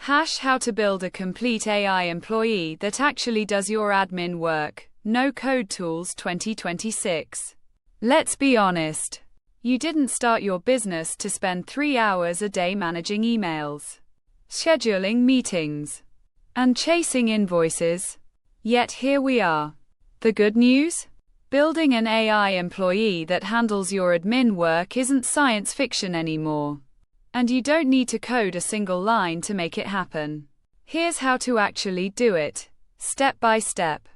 How to build a complete AI employee that actually does your admin work. No code tools 2026. Let's be honest. You didn't start your business to spend 3 hours a day managing emails, scheduling meetings, and chasing invoices. Yet here we are. The good news? Building an AI employee that handles your admin work isn't science fiction anymore. And you don't need to code a single line to make it happen. Here's how to actually do it, step by step.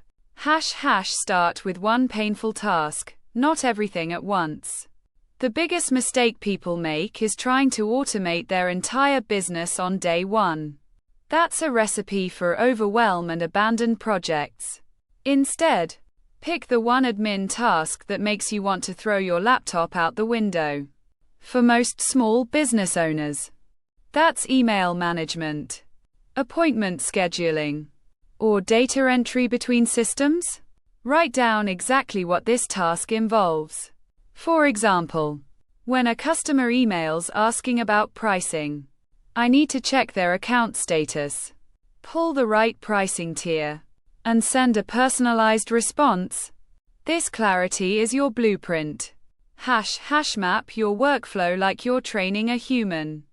Start with one painful task, not everything at once. The biggest mistake people make is trying to automate their entire business on day one. That's a recipe for overwhelm and abandoned projects. Instead, pick the one admin task that makes you want to throw your laptop out the window. For most small business owners, that's email management, appointment scheduling, or data entry between systems. Write down exactly what this task involves. For example, when a customer emails asking about pricing, I need to check their account status, pull the right pricing tier, and send a personalized response. This clarity is your blueprint. Map your workflow like you're training a human.